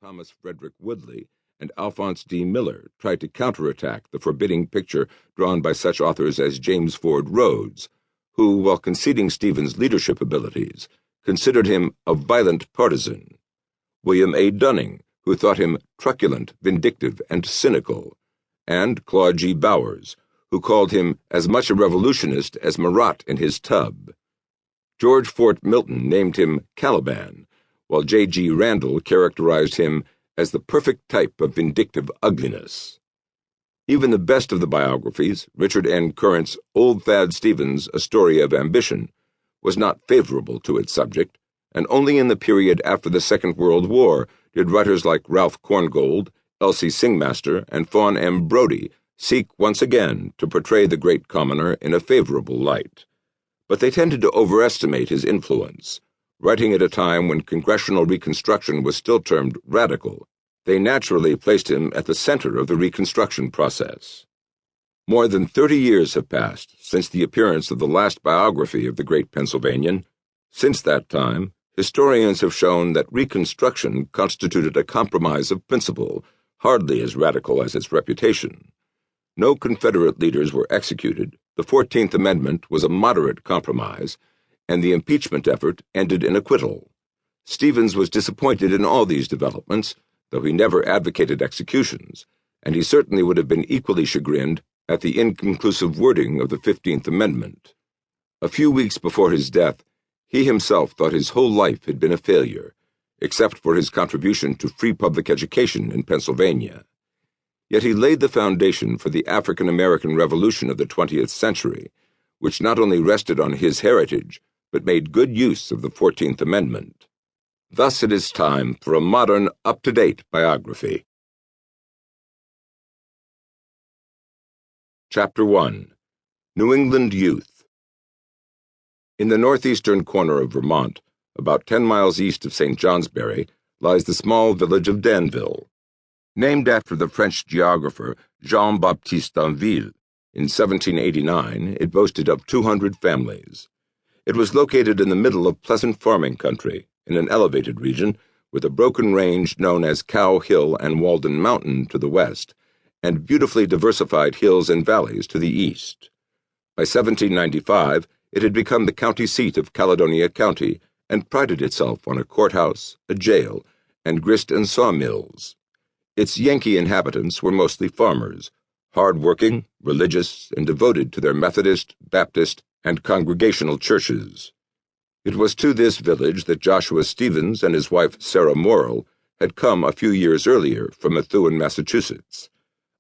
Thomas Frederick Woodley and Alphonse D. Miller tried to counterattack the forbidding picture drawn by such authors as James Ford Rhodes, who, while conceding Stevens' leadership abilities, considered him a violent partisan; William A. Dunning, who thought him truculent, vindictive, and cynical; and Claude G. Bowers, who called him as much a revolutionist as Marat in his tub. George Fort Milton named him Caliban, while J. G. Randall characterized him as the perfect type of vindictive ugliness. Even the best of the biographies, Richard N. Current's Old Thad Stevens, A Story of Ambition, was not favorable to its subject, and only in the period after the Second World War did writers like Ralph Korngold, Elsie Singmaster, and Fawn M. Brodie seek once again to portray the great commoner in a favorable light. But they tended to overestimate his influence. Writing at a time when congressional Reconstruction was still termed radical, they naturally placed him at the center of the Reconstruction process. More than 30 years have passed since the appearance of the last biography of the great Pennsylvanian. Since that time, historians have shown that Reconstruction constituted a compromise of principle, hardly as radical as its reputation. No Confederate leaders were executed, the 14th Amendment was a moderate compromise, and the impeachment effort ended in acquittal. Stevens was disappointed in all these developments, though he never advocated executions, and he certainly would have been equally chagrined at the inconclusive wording of the 15th Amendment. A few weeks before his death, he himself thought his whole life had been a failure, except for his contribution to free public education in Pennsylvania. Yet he laid the foundation for the African American Revolution of the 20th century, which not only rested on his heritage, but made good use of the 14th Amendment. Thus it is time for a modern, up-to-date biography. Chapter 1. New England Youth. In the northeastern corner of Vermont, about 10 miles east of St. Johnsbury, lies the small village of Danville. Named after the French geographer Jean-Baptiste d'Anville, in 1789 it boasted of 200 families. It was located in the middle of pleasant farming country, in an elevated region, with a broken range known as Cow Hill and Walden Mountain to the west, and beautifully diversified hills and valleys to the east. By 1795, it had become the county seat of Caledonia County and prided itself on a courthouse, a jail, and grist and sawmills. Its Yankee inhabitants were mostly farmers, hard-working, religious, and devoted to their Methodist, Baptist, and Congregational churches. It was to this village that Joshua Stevens and his wife Sarah Morrill had come a few years earlier from Methuen, Massachusetts.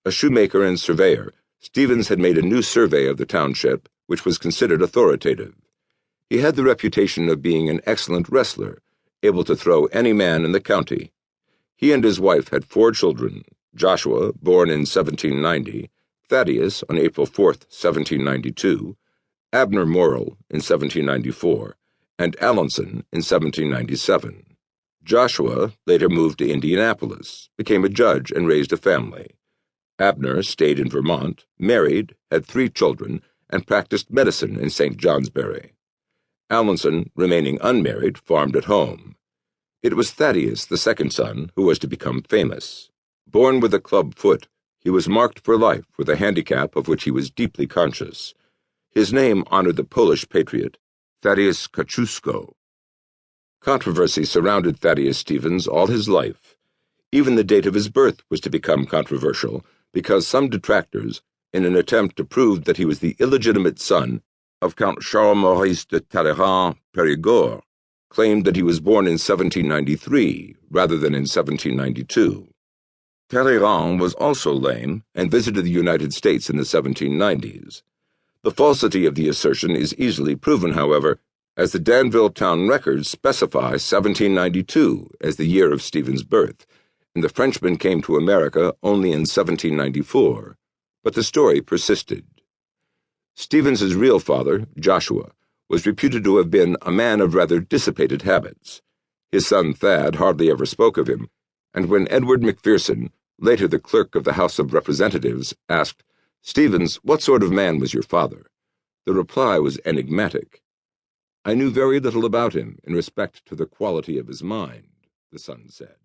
A shoemaker and surveyor, Stevens had made a new survey of the township, which was considered authoritative. He had the reputation of being an excellent wrestler, able to throw any man in the county. He and his wife had 4 children: Joshua, born in 1790, Thaddeus on April 4, 1792, Abner Morrill in 1794, and Allenson in 1797. Joshua later moved to Indianapolis, became a judge, and raised a family. Abner stayed in Vermont, married, had 3 children, and practiced medicine in St. Johnsbury. Allenson, remaining unmarried, farmed at home. It was Thaddeus, the second son, who was to become famous. Born with a club foot, he was marked for life with a handicap of which he was deeply conscious. His name honored the Polish patriot, Thaddeus Kosciuszko. Controversy surrounded Thaddeus Stevens all his life. Even the date of his birth was to become controversial, because some detractors, in an attempt to prove that he was the illegitimate son of Count Charles-Maurice de Talleyrand-Périgord, claimed that he was born in 1793 rather than in 1792. Talleyrand was also lame and visited the United States in the 1790s. The falsity of the assertion is easily proven, however, as the Danville town records specify 1792 as the year of Stevens' birth, and the Frenchman came to America only in 1794, but the story persisted. Stevens's real father, Joshua, was reputed to have been a man of rather dissipated habits. His son Thad hardly ever spoke of him, and when Edward McPherson, later the clerk of the House of Representatives, asked, "Stevens, what sort of man was your father?" the reply was enigmatic. "I knew very little about him in respect to the quality of his mind," the son said.